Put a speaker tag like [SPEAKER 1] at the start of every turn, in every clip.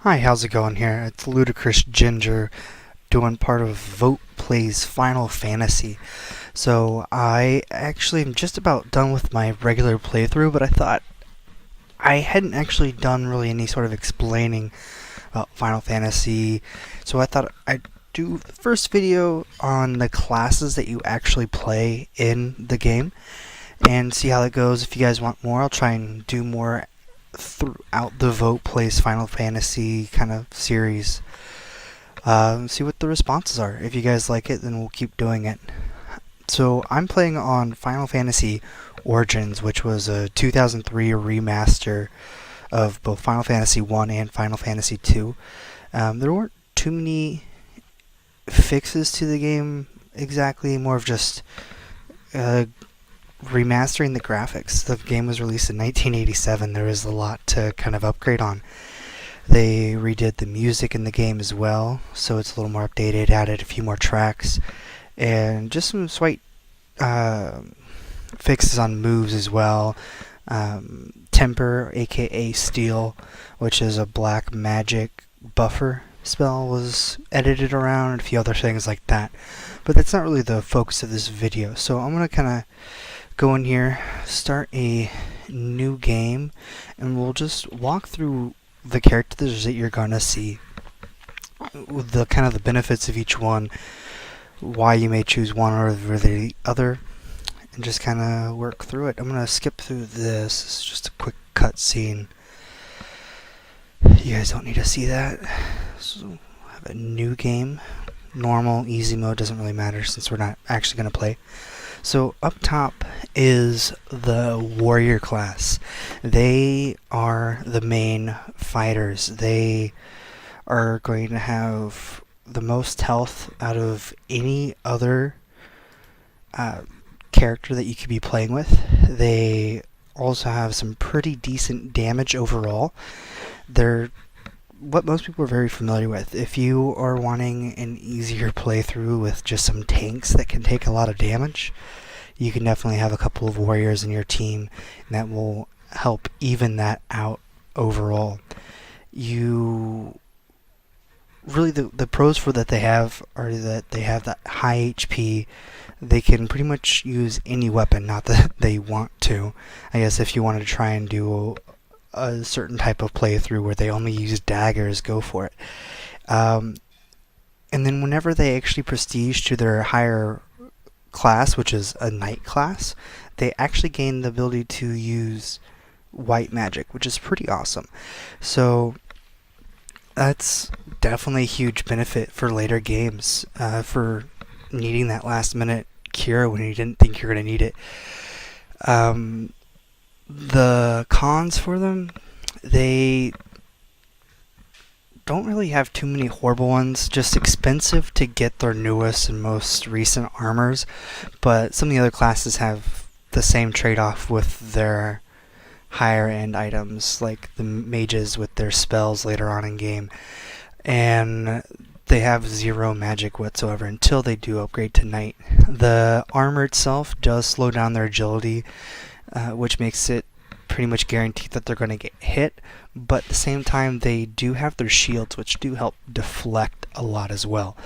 [SPEAKER 1] Hi, how's it going here? It's Ludicrous Ginger doing part of Voat Plays Final Fantasy. So I actually am just about done with my regular playthrough, but I thought I hadn't actually done really any sort of explaining about Final Fantasy. So I thought I'd do the first video on the classes that you actually play in the game and see how that goes. If you guys want more, I'll try and do more throughout the Voat Plays Final Fantasy kind of series. See what the responses are. If you guys like it, then we'll keep doing it. So I'm playing on Final Fantasy Origins, which was a 2003 remaster of both Final Fantasy 1 and Final Fantasy 2. There weren't too many fixes to the game exactly, more of just remastering the graphics. The game was released in 1987. There is a lot to kind of upgrade on. They redid the music in the game as well, so it's a little more updated, added a few more tracks, and just some slight fixes on moves as well. Temper, aka Steel, which is a black magic buffer spell, was edited around, and a few other things like that. But that's not really the focus of this video, so I'm going to kind of go in here, start a new game, and we'll just walk through the characters that you're gonna see, the kind of the benefits of each one, why you may choose one over the other, and just kind of work through it. I'm gonna skip through this. It's just a quick cutscene. You guys don't need to see that. So I have a new game. Normal, easy mode doesn't really matter since we're not actually gonna play. So up top is the warrior class. They are the main fighters. They are going to have the most health out of any other character that you could be playing with. They also have some pretty decent damage overall. They're what most people are very familiar with. If you are wanting an easier playthrough with just some tanks that can take a lot of damage, you can definitely have a couple of warriors in your team, and that will help even that out overall. You really, the pros for that they have are that they have that high HP. They can pretty much use any weapon, not that they want to. I guess if you wanted to try and do a certain type of playthrough where they only use daggers, go for it. And then whenever they actually prestige to their higher class, which is a knight class, they actually gain the ability to use white magic, which is pretty awesome. So that's definitely a huge benefit for later games, for needing that last minute cure when you didn't think you're going to need it. The cons for them, they don't really have too many horrible ones, just expensive to get their newest and most recent armors, but some of the other classes have the same trade-off with their higher end items, like the mages with their spells later on in game, and they have zero magic whatsoever until they do upgrade to knight. The armor itself does slow down their agility, which makes it pretty much guaranteed that they're going to get hit, but at the same time they do have their shields, which do help deflect a lot as well.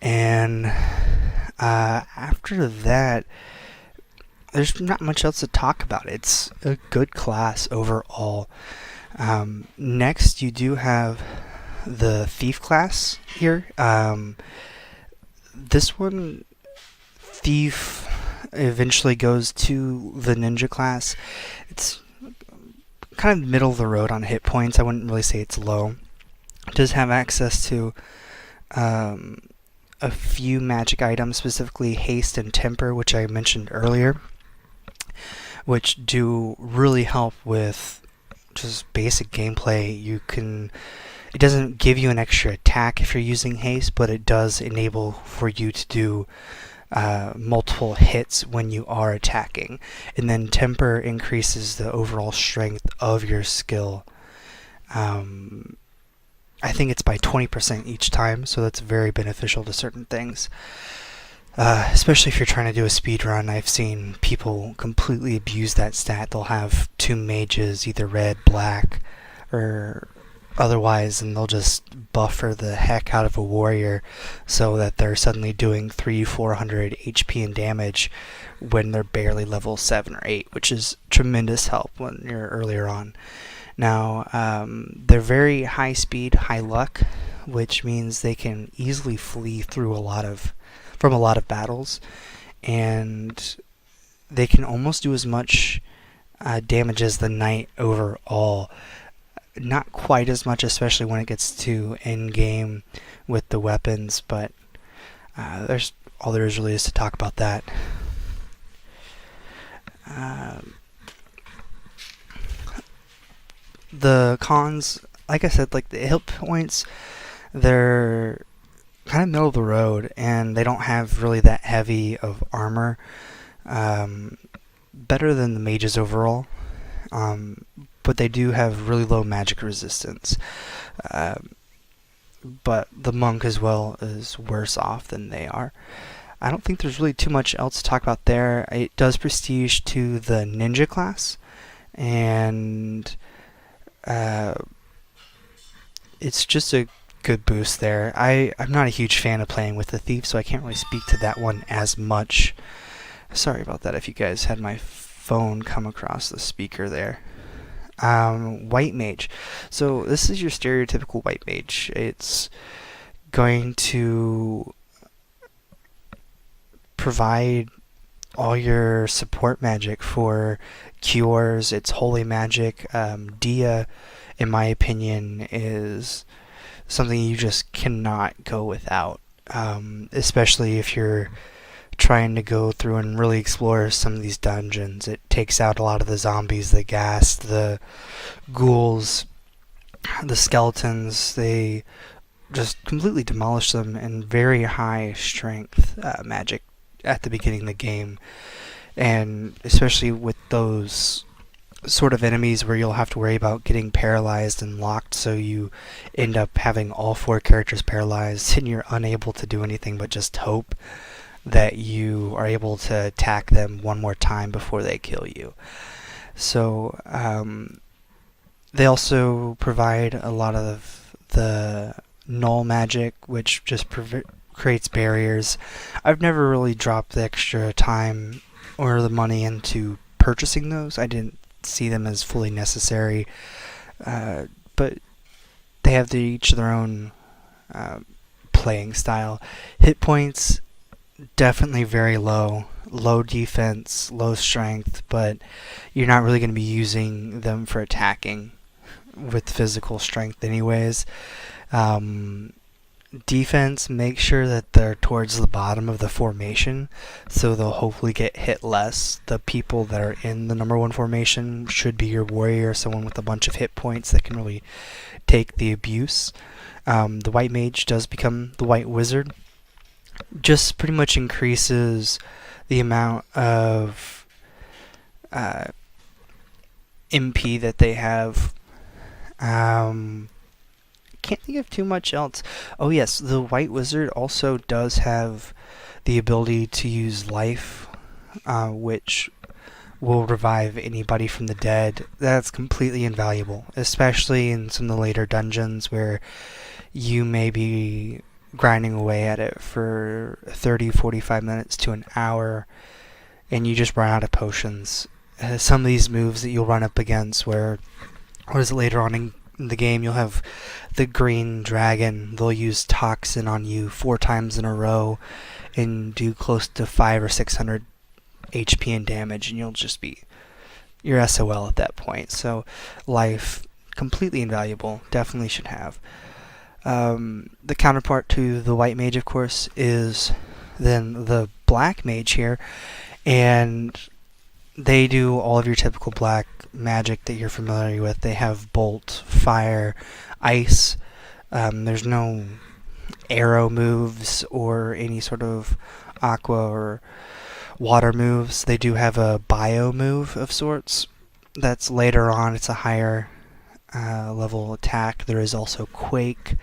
[SPEAKER 1] And after that, there's not much else to talk about. It's a good class overall. Next, you do have the thief class here. This one, thief, eventually goes to the ninja class. It's kind of middle of the road on hit points. I wouldn't really say it's low. It does have access to a few magic items, specifically haste and temper, which I mentioned earlier, which do really help with just basic gameplay. It doesn't give you an extra attack if you're using haste, but it does enable for you to do multiple hits when you are attacking. And then temper increases the overall strength of your skill. I think it's by 20% each time, so that's very beneficial to certain things. Especially if you're trying to do a speed run. I've seen people completely abuse that stat. They'll have two mages, either red, black, or otherwise, and they'll just buffer the heck out of a warrior so that they're suddenly doing 400 HP and damage when they're barely level 7 or 8, which is tremendous help when you're earlier on. Now, they're very high speed, high luck, which means they can easily flee through from a lot of battles, and they can almost do as much damage as the knight overall. Not quite as much, especially when it gets to end game with the weapons, but there's all there is really is to talk about that. The cons, like I said, like the hit points, they're kind of middle of the road, and they don't have really that heavy of armor. Better than the mages overall, but they do have really low magic resistance. But the monk as well is worse off than they are. I don't think there's really too much else to talk about there. It does prestige to the ninja class, and it's just a good boost there. I'm not a huge fan of playing with the thief, so I can't really speak to that one as much. Sorry about that if you guys had my phone come across the speaker there. White mage. So this is your stereotypical white mage. It's going to provide all your support magic for cures. It's holy magic. Dia, in my opinion, is something you just cannot go without, especially if you're trying to go through and really explore some of these dungeons. It takes out a lot of the zombies, the ghast, the ghouls, the skeletons. They just completely demolish them, and very high strength magic at the beginning of the game. And especially with those sort of enemies where you'll have to worry about getting paralyzed and locked, so you end up having all 4 characters paralyzed and you're unable to do anything but just hope that you are able to attack them one more time before they kill you. So they also provide a lot of the null magic, which just creates barriers. I've never really dropped the extra time or the money into purchasing those. I didn't see them as fully necessary, but they have each their own playing style. Hit points, definitely very low. Low defense, low strength, but you're not really going to be using them for attacking with physical strength anyways. Defense, make sure that they're towards the bottom of the formation, so they'll hopefully get hit less. The people that are in the number 1 formation should be your warrior, someone with a bunch of hit points that can really take the abuse. The white mage does become the white wizard. Just pretty much increases the amount of MP that they have. Can't think of too much else. Oh yes, the white wizard also does have the ability to use life, which will revive anybody from the dead. That's completely invaluable, especially in some of the later dungeons where you may be grinding away at it for 30, 45 minutes to an hour, and you just run out of potions. Some of these moves that you'll run up against where, later on in the game, you'll have the green dragon. They'll use toxin on you 4 times in a row and do close to 500 or 600 HP and damage, and you'll just be your SOL at that point. So life, completely invaluable, definitely should have. The counterpart to the white mage, of course, is then the black mage here, and they do all of your typical black magic that you're familiar with. They have bolt, fire, ice. There's no arrow moves or any sort of aqua or water moves. They do have a bio move of sorts. That's later on. It's a higher level attack. There is also quake.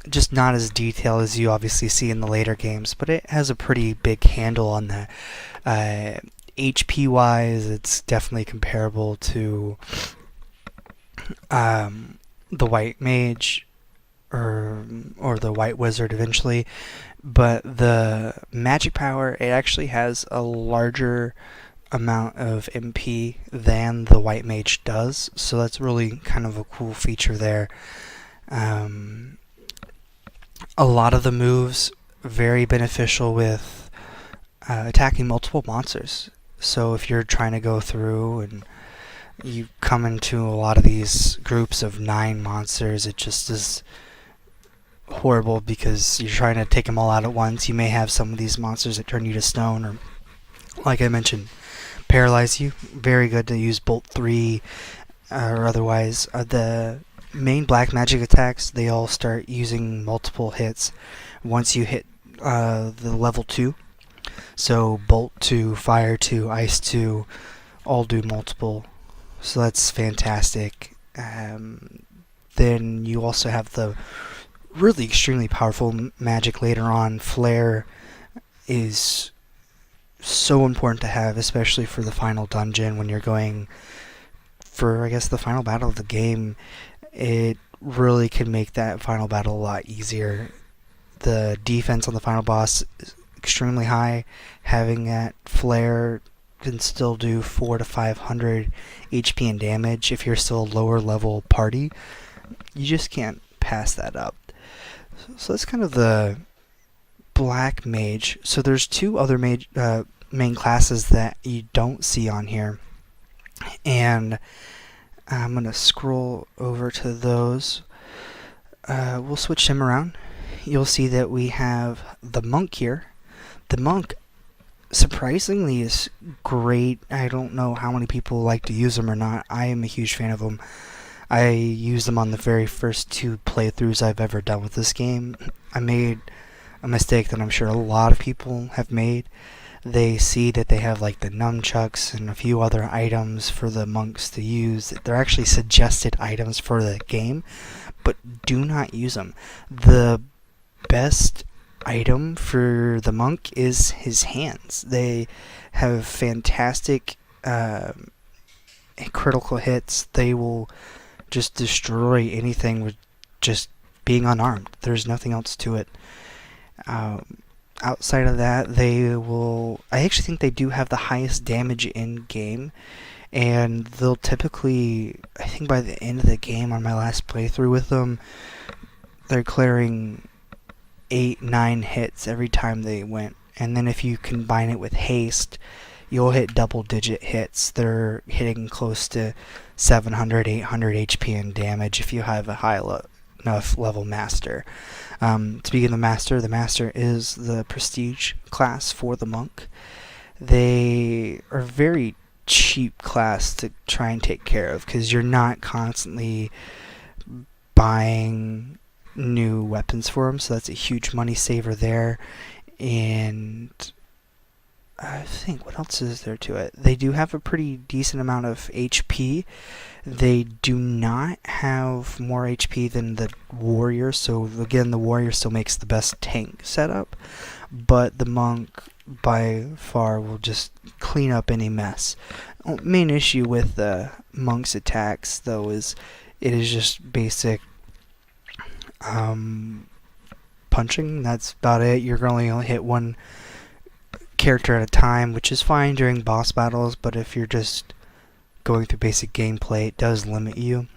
[SPEAKER 1] Just not as detailed as you obviously see in the later games, but it has a pretty big handle on that. HP wise, it's definitely comparable to the white mage or the white wizard eventually, but the magic power, it actually has a larger amount of MP than the white mage does, so that's really kind of a cool feature there. Um, a lot of the moves very beneficial with attacking multiple monsters. So if you're trying to go through and you come into a lot of these groups of 9 monsters, it just is horrible because you're trying to take them all out at once. You may have some of these monsters that turn you to stone, or like I mentioned, paralyze you. Very good to use Bolt 3 or otherwise. The main black magic attacks, they all start using multiple hits once you hit the level 2. So Bolt 2, Fire 2, Ice 2 all do multiple. So that's fantastic. Then you also have the really extremely powerful magic later on. Flare is so important to have, especially for the final dungeon when you're going for, I guess, the final battle of the game. It really can make that final battle a lot easier. The defense on the final boss is extremely high. Having that flare can still do 400 to 500 HP and damage if you're still a lower level party. You just can't pass that up. So that's kind of the black mage. So there's 2 other main classes that you don't see on here, and I'm going to scroll over to those. We'll switch them around. You'll see that we have the monk here. The monk, surprisingly, is great. I don't know how many people like to use them or not. I am a huge fan of them. I used them on the very first 2 playthroughs I've ever done with this game. I made a mistake that I'm sure a lot of people have made. They see that they have like the nunchucks and a few other items for the monks to use. They're actually suggested items for the game, but do not use them. The best item for the monk is his hands. They have fantastic critical hits. They will just destroy anything with just being unarmed. There's nothing else to it. Outside of that, they will... I actually think they do have the highest damage in game, and they'll typically... I think by the end of the game, on my last playthrough with them, they're clearing 8-9 hits every time they went. And then if you combine it with haste, you'll hit double-digit hits. They're hitting close to 700, 800 HP in damage if you have a high enough level master. Speaking of the master is the prestige class for the monk. They are very cheap class to try and take care of because you're not constantly buying new weapons for them, so that's a huge money saver there. And I think, what else is there to it? They do have a pretty decent amount of HP. They do not have more HP than the warrior, so again, the warrior still makes the best tank setup, but the monk by far will just clean up any mess. Main issue with the monk's attacks, though, is it is just basic punching. That's about it. You're going to only hit one character at a time, which is fine during boss battles, but if you're just going through basic gameplay, it does limit you,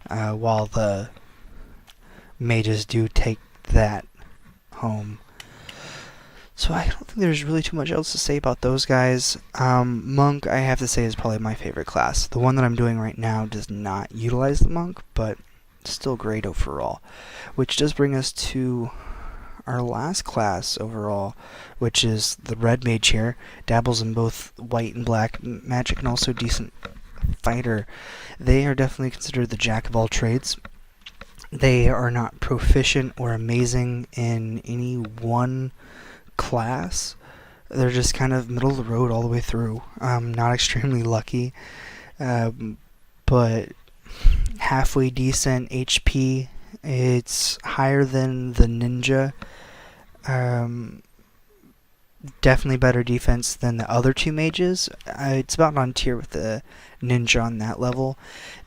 [SPEAKER 1] while the mages do take that home. So I don't think there's really too much else to say about those guys. Monk, I have to say, is probably my favorite class. The one that I'm doing right now does not utilize the monk, but still great overall. Which does bring us to our last class overall, which is the red mage here. Dabbles in both white and black magic and also decent fighter. They are definitely considered the jack of all trades. They are not proficient or amazing in any one class. They're just kind of middle of the road all the way through. Not extremely lucky, but halfway decent HP. It's higher than the ninja. definitely better defense than the other two mages. It's about on tier with the ninja on that level.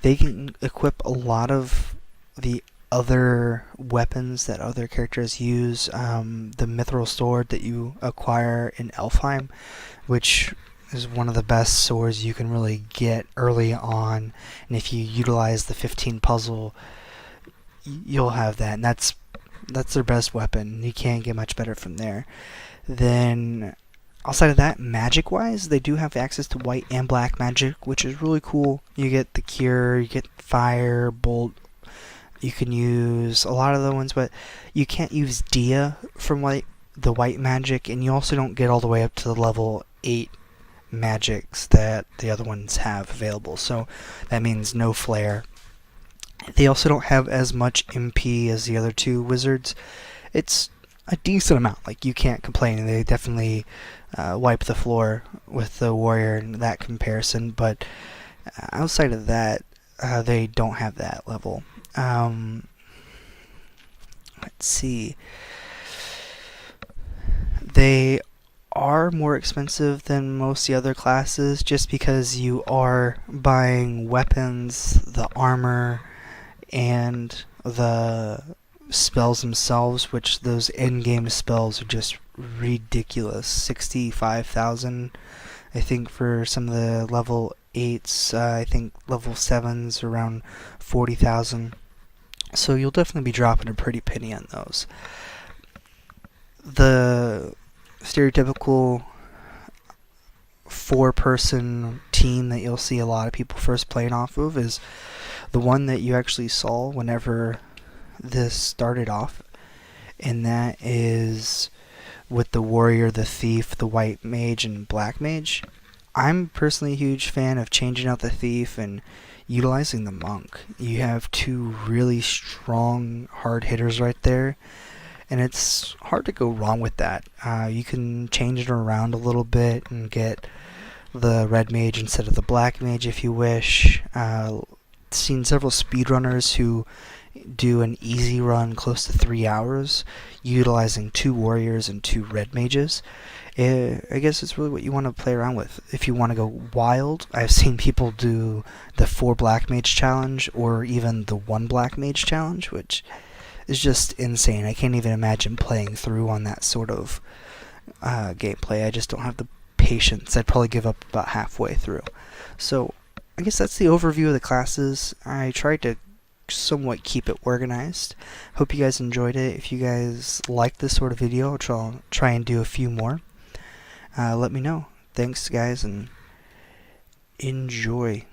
[SPEAKER 1] They can equip a lot of the other weapons that other characters use. The mithril sword that you acquire in Elfheim, which is one of the best swords you can really get early on, and if you utilize the 15 puzzle, you'll have that, and that's their best weapon. You can't get much better from there. Then, outside of that, magic-wise, they do have access to white and black magic, which is really cool. You get the cure, you get fire, bolt. You can use a lot of the ones, but you can't use Dia from the white magic, and you also don't get all the way up to the level 8 magics that the other ones have available. So that means no flare. They also don't have as much MP as the other two wizards. It's a decent amount. Like, you can't complain, and they definitely wipe the floor with the warrior in that comparison. But outside of that, they don't have that level. Let's see. They are more expensive than most of the other classes just because you are buying weapons, the armor, and the spells themselves, which those in-game spells are just ridiculous. 65,000, I think, for some of the level 8s. I think level 7s around 40,000. So you'll definitely be dropping a pretty penny on those. The stereotypical 4-person team that you'll see a lot of people first playing off of is the one that you actually saw whenever this started off, and that is with the warrior, the thief, the white mage, and black mage. I'm personally a huge fan of changing out the thief and utilizing the monk. You have two really strong hard hitters right there, and it's hard to go wrong with that. You can change it around a little bit and get the red mage instead of the black mage if you wish. Seen several speedrunners who do an easy run close to 3 hours utilizing 2 warriors and 2 red mages. I guess it's really what you want to play around with. If you want to go wild, I've seen people do the 4 black mage challenge or even the 1 black mage challenge, which is just insane. I can't even imagine playing through on that sort of gameplay. I just don't have the patience. I'd probably give up about halfway through. So I guess that's the overview of the classes. I tried to somewhat keep it organized. Hope you guys enjoyed it. If you guys like this sort of video, I'll try and do a few more. Let me know. Thanks, guys, and enjoy.